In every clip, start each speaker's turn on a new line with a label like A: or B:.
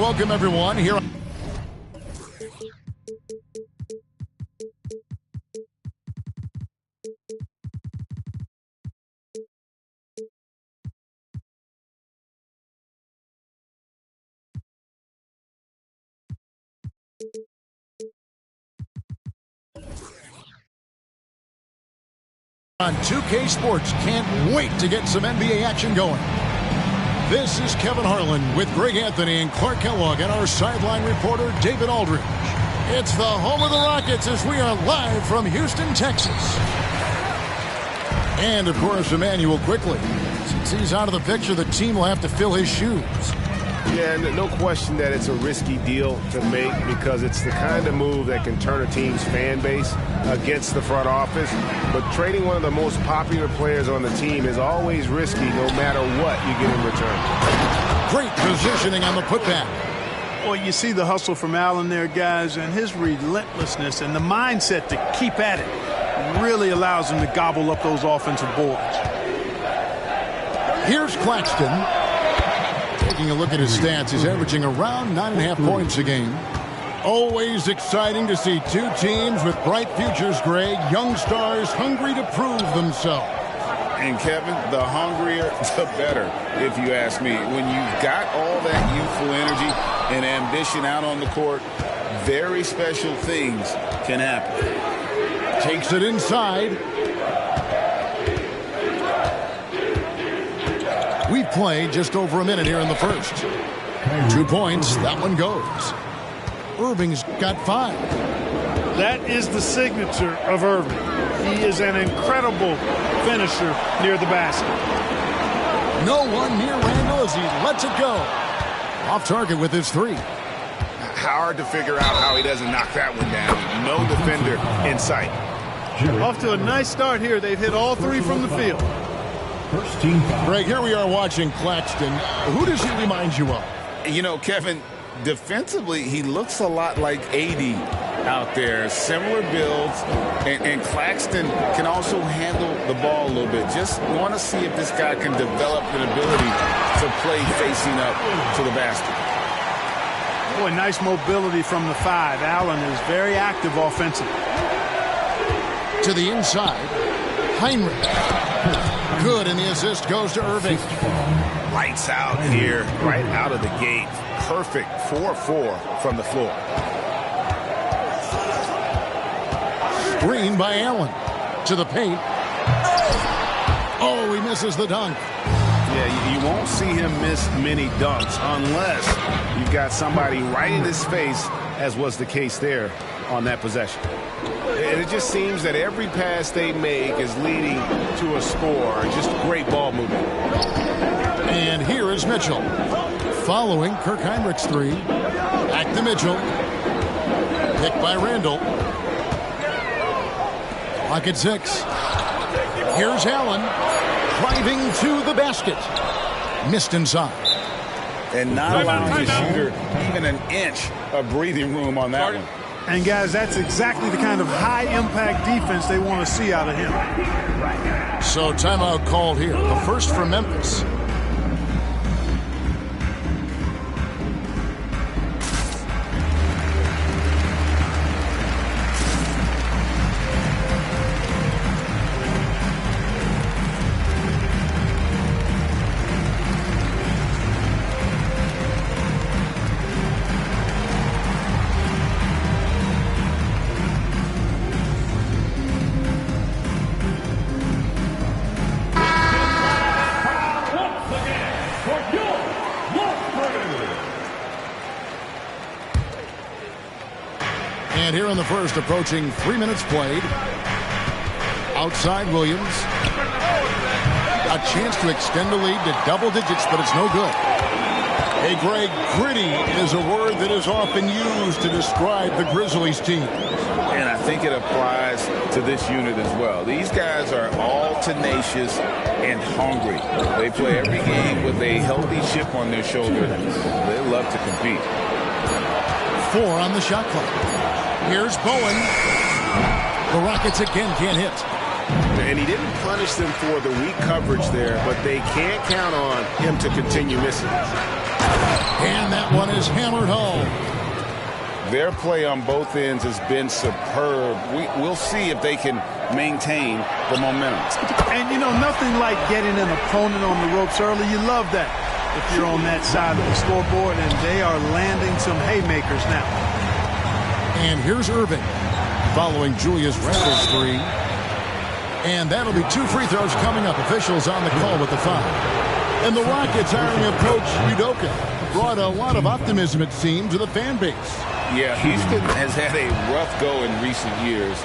A: welcome everyone here. On 2K Sports, can't wait to get some NBA action going. This is Kevin Harlan with Greg Anthony and Clark Kellogg and our sideline reporter David Aldridge. It's the home of the Rockets as we are live from Houston, Texas. And, of course, Emmanuel Quickley. Since he's out of the picture, the team will have to fill his shoes.
B: Yeah, no question that it's a risky deal to make because it's the kind of move that can turn a team's fan base against the front office. But trading one of the most popular players on the team is always risky no matter what you get in return.
A: Great positioning on the putback.
C: Well, you see the hustle from Allen there, guys, and his relentlessness and the mindset to keep at it really allows him to gobble up those offensive boards.
A: Here's Claxton. Taking a look at his stats, he's averaging around 9.5 points a game. Always exciting to see two teams with bright futures, Greg. Young stars hungry to prove themselves.
D: And, Kevin, the hungrier, the better, if you ask me. When you've got all that youthful energy and ambition out on the court, very special things can happen.
A: Takes it inside. We've played just over a minute here in the first. 2 points. That one goes. Irving's got 5.
C: That is the signature of Irving. He is an incredible finisher near the basket.
A: No one near Randall as he lets it go. Off target with his 3.
B: Hard to figure out how he doesn't knock that one down. No defender in sight.
C: Off to a nice start here. They've hit all 3 from the field.
A: First team. Greg, here we are watching Claxton. Who does he remind you of?
D: You know, Kevin, defensively, he looks a lot like AD out there. Similar builds, and Claxton can also handle the ball a little bit. Just want to see if this guy can develop an ability to play facing up to the basket.
C: Boy, nice mobility from the 5. Allen is very active offensively.
A: To the inside, Heinrich. Good, and the assist goes to Irving.
B: Lights out here, right out of the gate. Perfect 4-4 from the floor.
A: Screen by Allen. To the paint. Oh, he misses the dunk.
B: Yeah, you won't see him miss many dunks unless you've got somebody right in his face, as was the case there on that possession. And it just seems that every pass they make is leading to a score. Just great ball movement.
A: And here is Mitchell. Following Kirk Heinrich's 3. Back to Mitchell. Picked by Randall. Clock at 6. Here's Allen. Driving to the basket. Missed inside.
D: And not allowing the shooter even an inch of breathing room on that one.
C: And, guys, that's exactly the kind of high-impact defense they want to see out of him.
A: So timeout called here. The first for Memphis. And here in the first, approaching 3 minutes played. Outside Williams. A chance to extend the lead to double digits, but it's no good. Hey, Greg, gritty is a word that is often used to describe the Grizzlies team.
D: And I think it applies to this unit as well. These guys are all tenacious and hungry. They play every game with a healthy chip on their shoulder. They love to compete.
A: 4 on the shot clock. Here's Bowen. The Rockets again can't hit.
B: And he didn't punish them for the weak coverage there, but they can't count on him to continue missing.
A: And that one is hammered home.
D: Their play on both ends has been superb. We'll see if they can maintain the momentum.
C: And, you know, nothing like getting an opponent on the ropes early. You love that if you're on that side of the scoreboard, and they are landing some haymakers now.
A: And here's Irving following Julius Randle's three. And that'll be 2 free throws coming up. Officials on the call with the foul. And the Rockets hiring of Coach Udoka brought a lot of optimism, it seemed, to the fan base.
D: Yeah, Houston has had a rough go in recent years.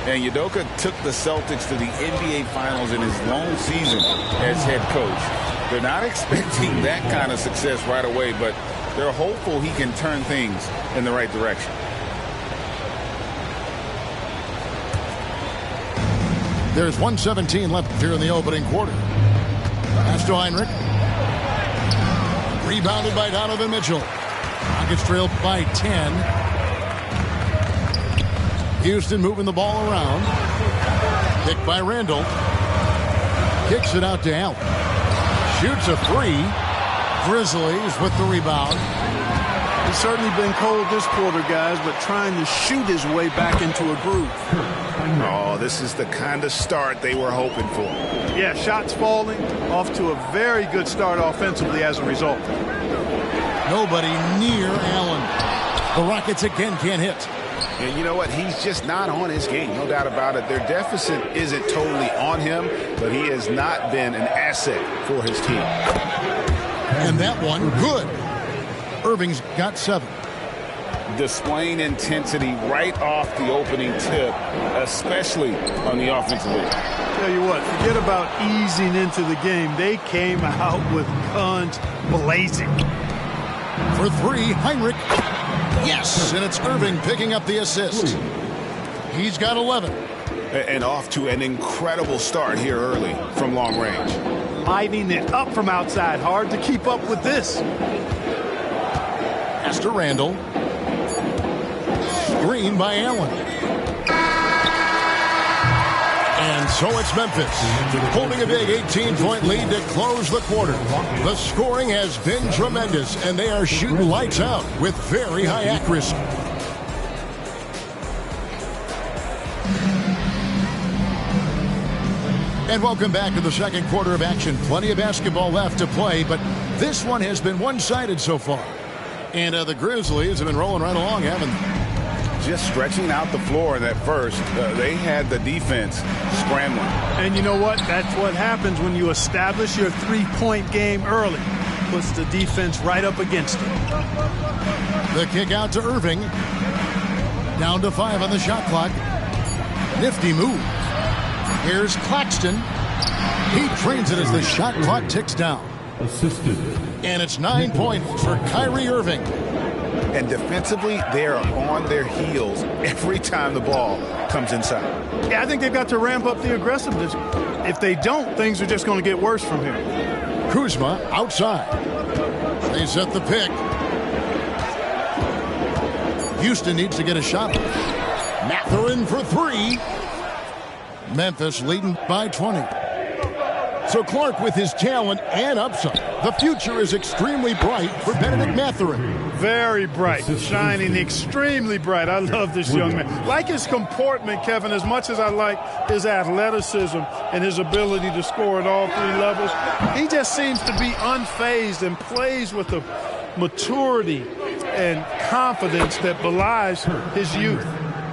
D: And Udoka took the Celtics to the NBA Finals in his lone season as head coach. They're not expecting that kind of success right away, but they're hopeful he can turn things in the right direction.
A: There's 1:17 left here in the opening quarter. Pass to Heinrich. Rebounded by Donovan Mitchell. Rockets trailed by 10. Houston moving the ball around. Picked by Randle. Kicks it out to Allen. Shoots a three. Grizzlies with the rebound.
C: He's certainly been cold this quarter, guys, but trying to shoot his way back into a groove.
B: Oh, this is the kind of start they were hoping for.
C: Yeah, shots falling, off to a very good start offensively as a result.
A: Nobody near Allen. The Rockets again can't hit.
B: And you know what? He's just not on his game, no doubt about it. Their deficit isn't totally on him, but he has not been an asset for his team.
A: And that one, good. Irving's got 7.
D: Displaying intensity right off the opening tip, especially on the offensive end.
C: Tell you what, forget about easing into the game. They came out with guns blazing.
A: For 3, Heinrich. Yes, and it's Irving picking up the assist. He's got 11.
B: And off to an incredible start here early from long range.
C: Lighting it up from outside. Hard to keep up with this.
A: Pass to Randle. Screen by Allen. And so it's Memphis, holding a big 18-point lead to close the quarter. The scoring has been tremendous, and they are shooting lights out with very high accuracy. And welcome back to the second quarter of action. Plenty of basketball left to play, but this one has been one-sided so far. And the Grizzlies have been rolling right along, haven't they?
B: Just stretching out the floor in that first. They had the defense scrambling.
C: And you know what? That's what happens when you establish your three-point game early. Puts the defense right up against it.
A: The kick out to Irving. Down to 5 on the shot clock. Nifty move. Here's Claxton. He trains it as the shot clock ticks down.
E: Assisted.
A: And it's 9 points for Kyrie Irving.
B: And defensively, they are on their heels every time the ball comes inside.
C: Yeah, I think they've got to ramp up the aggressiveness. If they don't, things are just going to get worse from here.
A: Kuzma outside. They set the pick. Houston needs to get a shot. Mathurin for 3. Memphis leading by 20. So Clark with his talent and upside. The future is extremely bright for Benedict Mathurin.
C: Very bright, shining extremely bright. I love this young man. Like his comportment, Kevin, as much as I like his athleticism and his ability to score at all 3 levels, he just seems to be unfazed and plays with a maturity and confidence that belies his youth.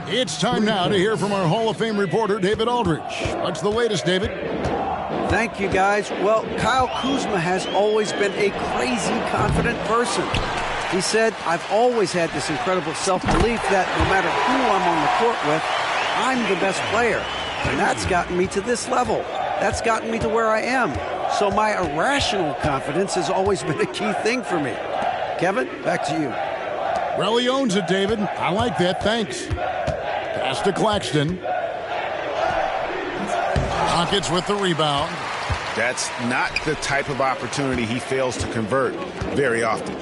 A: It's time now to hear from our Hall of Fame reporter, David Aldridge. What's the latest, David?
F: Thank you, guys. Well, Kyle Kuzma has always been a crazy confident person. He said, I've always had this incredible self-belief that no matter who I'm on the court with, I'm the best player. And that's gotten me to this level. That's gotten me to where I am. So my irrational confidence has always been a key thing for me. Kevin, back to you.
A: Well, he owns it, David. I like that. Thanks. Pass to Claxton. Rockets with the rebound.
B: That's not the type of opportunity he fails to convert very often.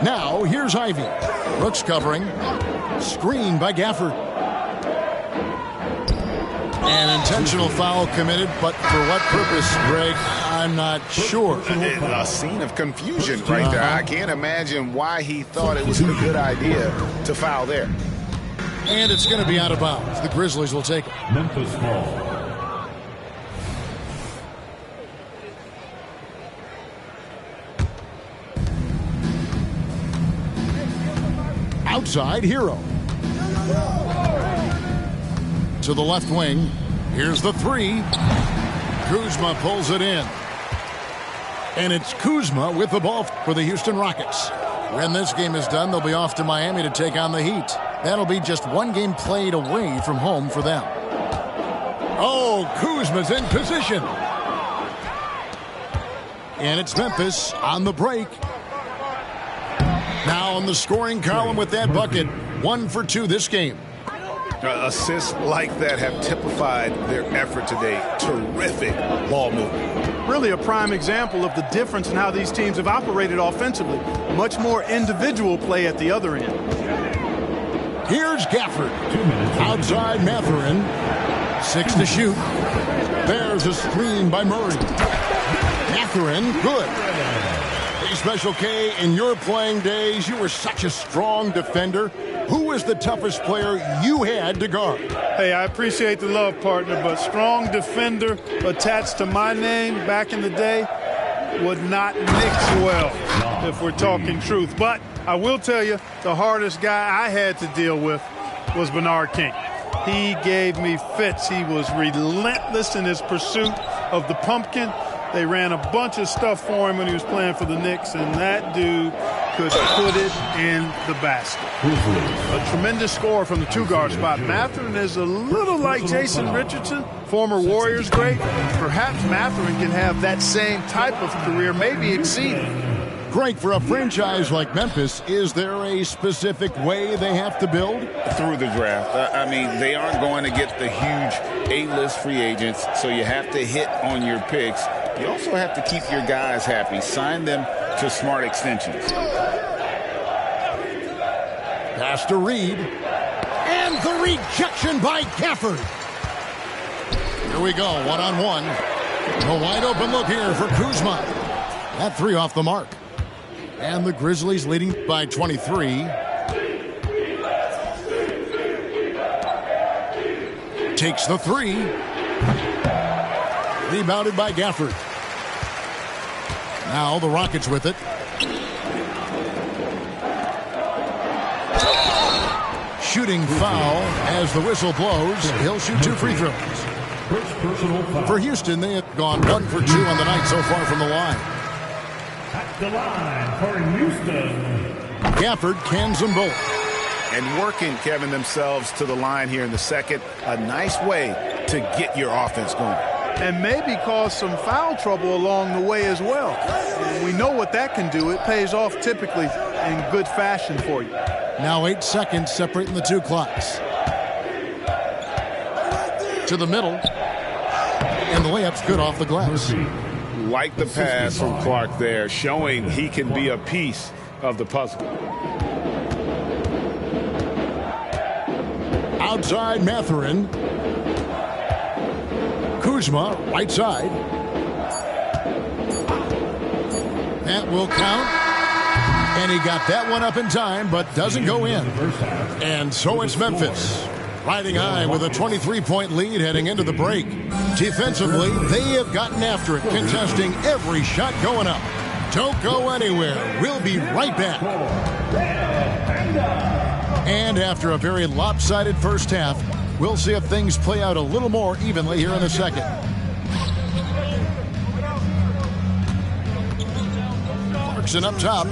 A: Now, here's Ivy. Brooks covering. Screen by Gafford. An intentional foul committed, but for what purpose, Greg? I'm not sure.
B: A scene of confusion right there. I can't imagine why he thought it was a good idea to foul there.
A: And it's going to be out of bounds. The Grizzlies will take it.
E: Memphis ball.
A: Outside, Hero. To the left wing. Here's the three. Kuzma pulls it in. And it's Kuzma with the ball for the Houston Rockets. When this game is done, they'll be off to Miami to take on the Heat. That'll be just one game played away from home for them. Oh, Kuzma's in position. And it's Memphis on the break. Now on the scoring column with that bucket. 1 for 2 this game.
B: Assists like that have typified their effort today. Terrific ball movement.
C: Really a prime example of the difference in how these teams have operated offensively. Much more individual play at the other end.
A: Here's Gafford. Outside Mathurin. 6 to shoot. There's a screen by Murray. Mathurin, good. Hey, Special K, in your playing days, you were such a strong defender. Who was the toughest player you had to guard?
C: Hey, I appreciate the love, partner, but strong defender attached to my name back in the day would not mix well, if we're talking truth. But I will tell you, the hardest guy I had to deal with was Bernard King. He gave me fits. He was relentless in his pursuit of the pumpkin. They ran a bunch of stuff for him when he was playing for the Knicks, and that dude could put it in the basket. A tremendous score from the two-guard spot. Mathurin is a little like Jason Richardson, former Warriors great. Perhaps Mathurin can have that same type of career, maybe exceed it.
A: Greg, for a franchise like Memphis, is there a specific way they have to build?
D: Through the draft. I mean, they aren't going to get the huge A-list free agents, so you have to hit on your picks. You also have to keep your guys happy. Sign them to smart extensions.
A: Pass to Reed. And the rejection by Gafford. Here we go, one-on-one. A wide open look here for Kuzma. That three off the mark. And the Grizzlies leading by 23. Takes the three. Rebounded by Gafford. Now the Rockets with it. Shooting foul as the whistle blows. He'll shoot 2 free throws. For Houston, they have gone 1 for 2 on the night so far from the line.
E: At the line for Houston.
A: Gafford cans them both.
B: And working, Kevin, themselves to the line here in the second. A nice way to get your offense going.
C: And maybe cause some foul trouble along the way as well. We know what that can do. It pays off typically in good fashion for you.
A: Now 8 seconds separating the two clocks. To the middle. And the layup's good off the glass.
B: Like the pass from Clark there, showing he can be a piece of the puzzle.
A: Outside Mathurin. Kuzma, right side. That will count. And he got that one up in time, but doesn't go in. And so it's Memphis, riding high with a 23-point lead heading into the break. Defensively, they have gotten after it, contesting every shot going up. Don't go anywhere. We'll be right back. And after a very lopsided first half, we'll see if things play out a little more evenly here in a second. Clarkson up top.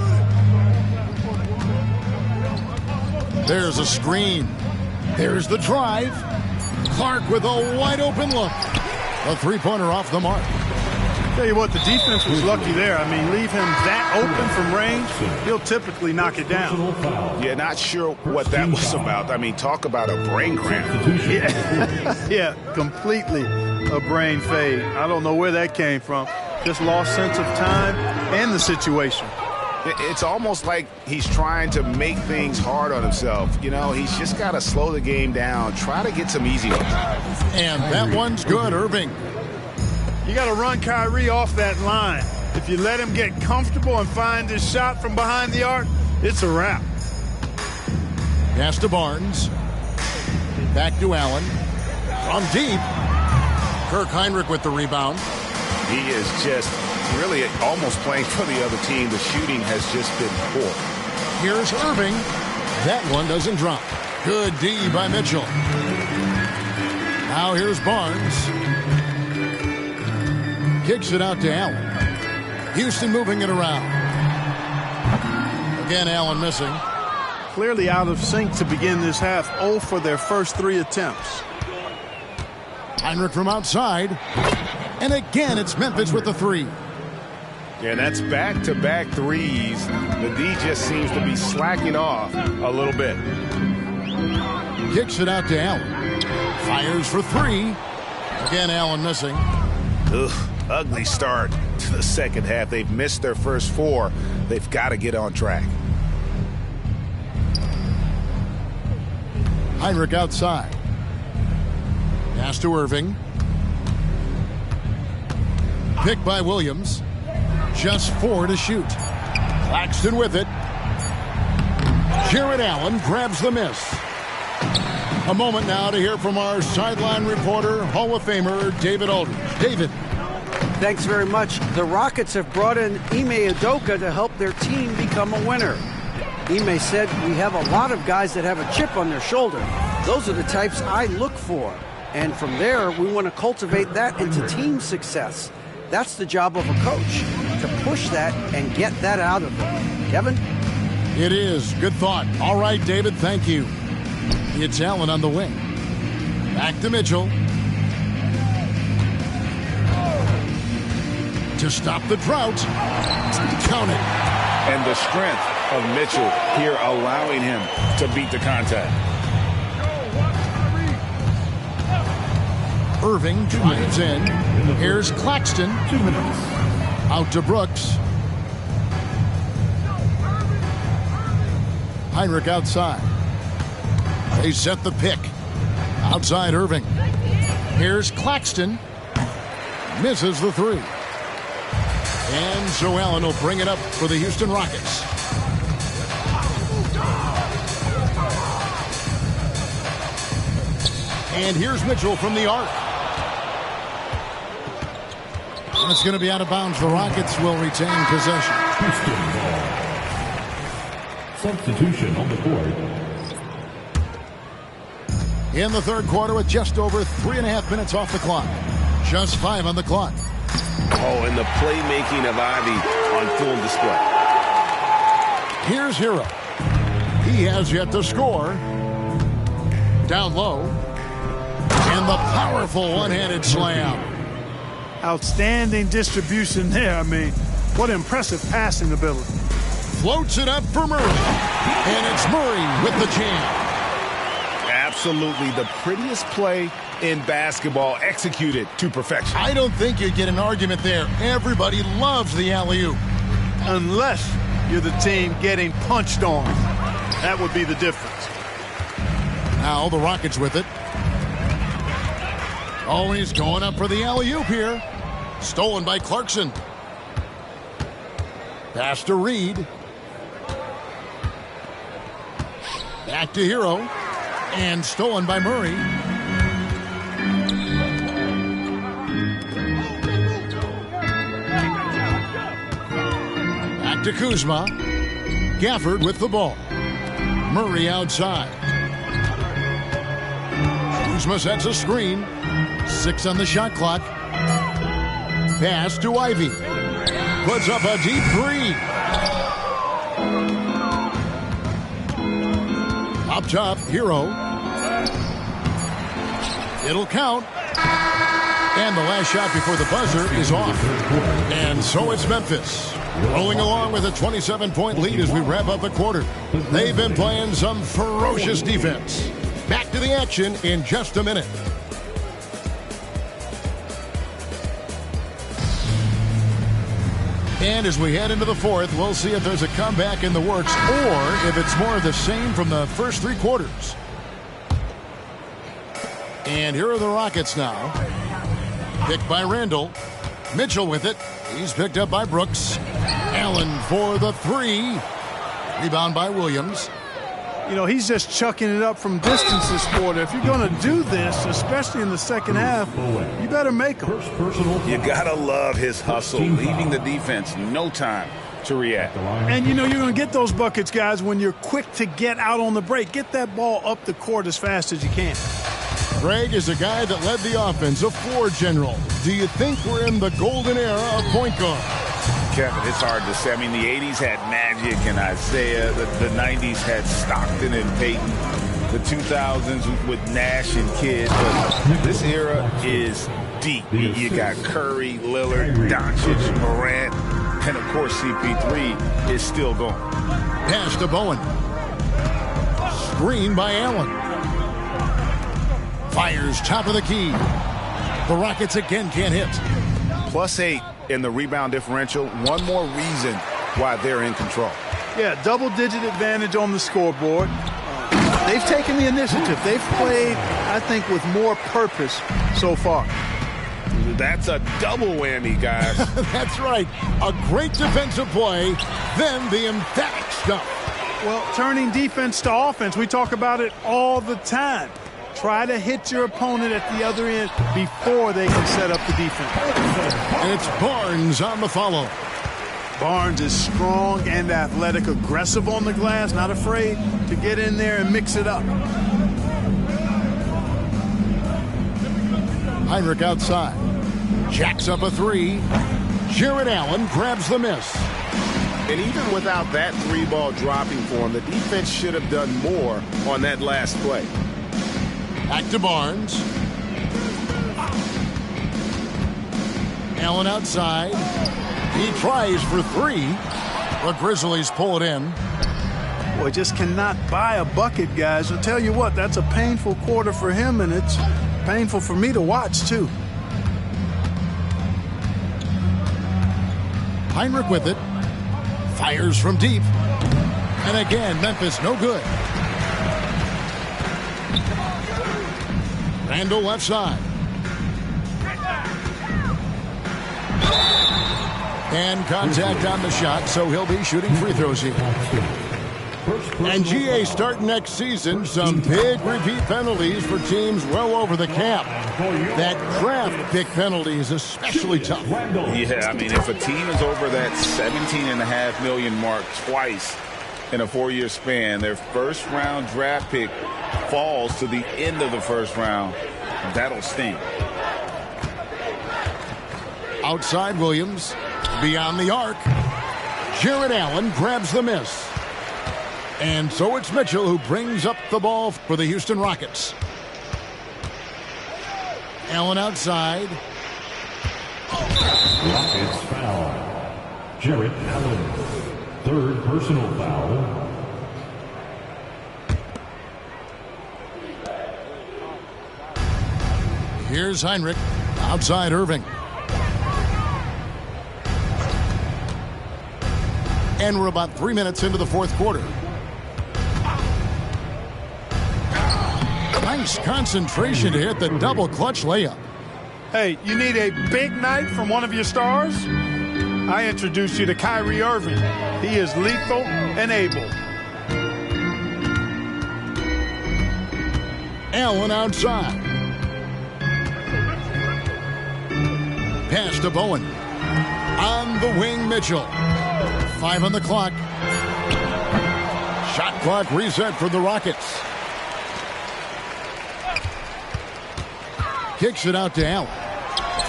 A: There's a screen. There's the drive. Clark with a wide open look. A three-pointer off the mark.
C: Tell you what, the defense was lucky there. I mean, leave him that open from range, he'll typically knock it down.
B: Yeah, not sure what that was about. I mean, talk about a brain cramp.
C: Yeah, completely a brain fade. I don't know where that came from. Just lost sense of time and the situation.
B: It's almost like he's trying to make things hard on himself. You know, he's just got to slow the game down, try to get some easy ones.
A: And that one's good, Irving.
C: You got to run Kyrie off that line. If you let him get comfortable and find his shot from behind the arc, it's a wrap.
A: Pass to Barnes. Back to Allen. From deep. Kirk Hinrich with the rebound.
B: He is just really almost playing for the other team. The shooting has just been poor.
A: Here's Irving. That one doesn't drop. Good D by Mitchell. Now here's Barnes. Kicks it out to Allen. Houston moving it around. Again, Allen missing.
C: Clearly out of sync to begin this half. 0 for their first 3 attempts.
A: Hinrich from outside. And again, it's Memphis with the 3.
B: Yeah, that's back-to-back threes. The D just seems to be slacking off a little bit.
A: Kicks it out to Allen. Fires for 3. Again, Allen missing.
B: Ugh, ugly start to the second half. They've missed their first 4. They've got to get on track.
A: Hinrich outside. Pass to Irving. Picked by Williams. Just 4 to shoot. Claxton with it. Jarrett Allen grabs the miss. A moment now to hear from our sideline reporter, Hall of Famer David Aldridge. David.
F: Thanks very much. The Rockets have brought in Ime Udoka to help their team become a winner. Ime said, "We have a lot of guys that have a chip on their shoulder. Those are the types I look for. And from there, we want to cultivate that into team success. That's the job of a coach, to push that and get that out of them." Kevin?
A: It is. Good thought. All right, David, thank you. It's Allen on the wing. Back to Mitchell. To stop the drought. Count it.
B: And the strength of Mitchell here allowing him to beat the contact.
A: Irving 2 minutes in. Here's Claxton.
E: 2 minutes.
A: Out to Brooks. Hinrich outside. They set the pick. Outside Irving. Here's Claxton. Misses the 3. And so Allen will bring it up for the Houston Rockets. And here's Mitchell from the arc. And it's going to be out of bounds. The Rockets will retain possession.
E: Houston ball. Substitution on the court.
A: In the third quarter with just over 3.5 minutes off the clock. Just 5 on the clock.
B: Oh, and the playmaking of Ivy on full display.
A: Here's Hero. He has yet to score. Down low. And the powerful one-handed slam.
C: Outstanding distribution there. I mean, what impressive passing ability.
A: Floats it up for Murray. And it's Murray with the jam.
B: Absolutely the prettiest play in basketball, executed to perfection.
A: I don't think you'd get an argument there. Everybody loves the alley-oop.
C: Unless you're the team getting punched on. That would be the difference.
A: Now the Rockets with it. Oh, he's going up for the alley-oop here. Stolen by Clarkson. Pass to Reed. Back to Hero. And stolen by Murray. Back to Kuzma. Gafford with the ball. Murray outside. Kuzma sets a screen. 6 on the shot clock. Pass to Ivy. Puts up a deep 3. Up top, Hero. It'll count. And the last shot before the buzzer is off. And so it's Memphis. Rolling along with a 27-point lead as we wrap up the quarter. They've been playing some ferocious defense. Back to the action in just a minute. And as we head into the fourth, we'll see if there's a comeback in the works or if it's more of the same from the first 3 quarters. And here are the Rockets now. Picked by Randall. Mitchell with it. He's picked up by Brooks. Allen for the three. Rebound by Williams.
C: You know, he's just chucking it up from distance this quarter. If you're going to do this, especially in the second half, you better make them.
D: You got to love his hustle, leaving the defense no time to react.
C: And, you know, you're going to get those buckets, guys, when you're quick to get out on the break. Get that ball up the court as fast as you can.
A: Greg is a guy that led the offense, a floor general. Do you think we're in the golden era of point guard?
D: Kevin, it's hard to say. I mean, the 80s had Magic and Isaiah. The 90s had Stockton and Peyton. The 2000s with Nash and Kidd. But this era is deep. You got Curry, Lillard, Doncic, Morant, and, of course, CP3 is still going.
A: Pass to Bowen. Screen by Allen. Fires top of the key. The Rockets again can't hit.
B: +8 in the rebound differential. One more reason why they're in control.
C: Yeah, double-digit advantage on the scoreboard. They've taken the initiative. They've played, I think, with more purpose so far.
B: That's a double whammy, guys.
A: That's right. A great defensive play, then the emphatic stuff.
C: Well, turning defense to offense, we talk about it all the time. Try to hit your opponent at the other end before they can set up the defense.
A: And it's Barnes on the follow.
C: Barnes is strong and athletic, aggressive on the glass, not afraid to get in there and mix it up.
A: Hinrich outside. Jacks up a three. Jarrett Allen grabs the miss.
B: And even without that three ball dropping for him, the defense should have done more on that last play.
A: Back to Barnes. Allen outside. He tries for three. The Grizzlies pull it in.
C: Boy, just cannot buy a bucket, guys. I'll tell you what, that's a painful quarter for him, and it's painful for me to watch, too.
A: Hinrich with it. Fires from deep. And again, Memphis no good. Randall left side. And contact on the shot, so he'll be shooting free throws here. And GA starting next season, some big repeat penalties for teams well over the cap. That draft pick penalty is especially tough.
D: Yeah, I mean, if a team is over that $17.5 million mark twice in a 4-year span, their first-round draft pick falls to the end of the first round. That'll sting.
A: Outside Williams. Beyond the arc. Jarrett Allen grabs the miss. And so it's Mitchell who brings up the ball for the Houston Rockets. Allen outside.
E: Rockets foul. Jarrett Allen. Third personal foul.
A: Here's Hinrich. Outside Irving. And we're about 3 minutes into the fourth quarter. Nice concentration to hit the double clutch layup.
C: Hey, you need a big night from one of your stars? I introduce you to Kyrie Irving. He is lethal and able.
A: Allen outside. Pass to Bowen. On the wing, Mitchell. 5 on the clock. Shot clock reset for the Rockets. Kicks it out to Allen.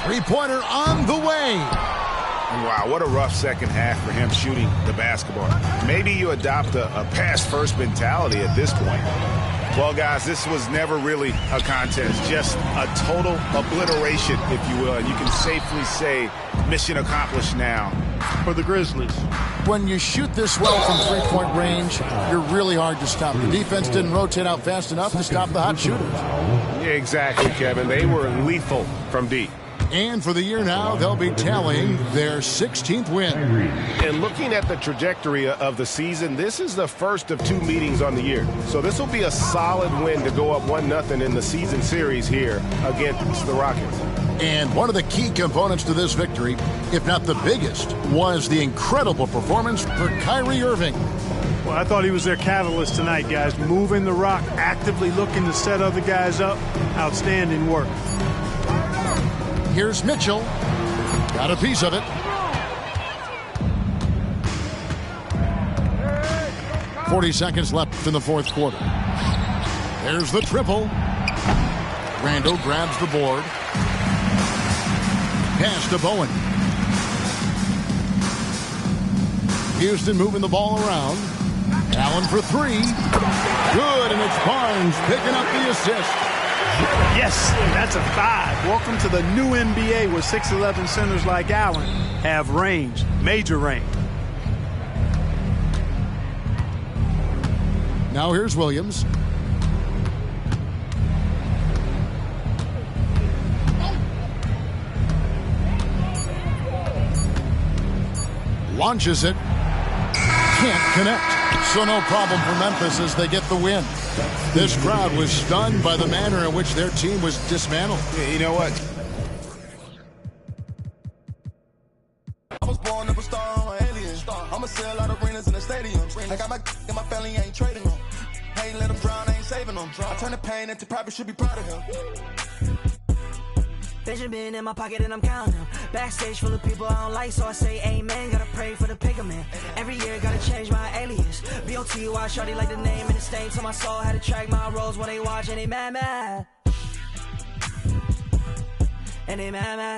A: Three-pointer on the way.
B: Wow, what a rough second half for him shooting the basketball. Maybe you adopt a pass-first mentality at this point. Well, guys, this was never really a contest, just a total obliteration, if you will. And you can safely say mission accomplished now
C: for the Grizzlies.
A: When you shoot this well from three-point range, you're really hard to stop. The defense didn't rotate out fast enough to stop the hot shooters.
B: Yeah, exactly, Kevin. They were lethal from deep.
A: And for the year now, they'll be tallying their 16th win.
B: And looking at the trajectory of the season, this is the first of 2 meetings on the year. So this will be a solid win to go up 1-0 in the season series here against the Rockets.
A: And one of the key components to this victory, if not the biggest, was the incredible performance for Kyrie Irving.
C: Well, I thought he was their catalyst tonight, guys. Moving the rock, actively looking to set other guys up. Outstanding work.
A: Here's Mitchell. Got a piece of it. 40 seconds left in the fourth quarter. There's the triple. Randall grabs the board. Pass to Bowen. Houston moving the ball around. Allen for three. Good, and it's Barnes picking up the assist.
C: Yes, that's a 5. Welcome to the new NBA where 6'11 centers like Allen have range, major range.
A: Now here's Williams. Launches it. Can't connect. So no problem for Memphis as they get the win. This crowd was stunned by the manner in which their team was dismantled.
B: You know what?
G: I was born up a star on an alien. I'ma sell out arenas in the stadiums. I got my and my family ain't trading them. I ain't let them drown, I ain't saving them. I turn the pain into profit, should be proud of him.
H: Benjamin in my pocket and I'm counting them. Backstage full of people I don't like, so I say amen. Gotta pray for the picker man. Every year gotta change my alias. B-O-T-Y, shorty like the name and the stain to my soul. Had to track my roles when they watch and they mad. And they mad.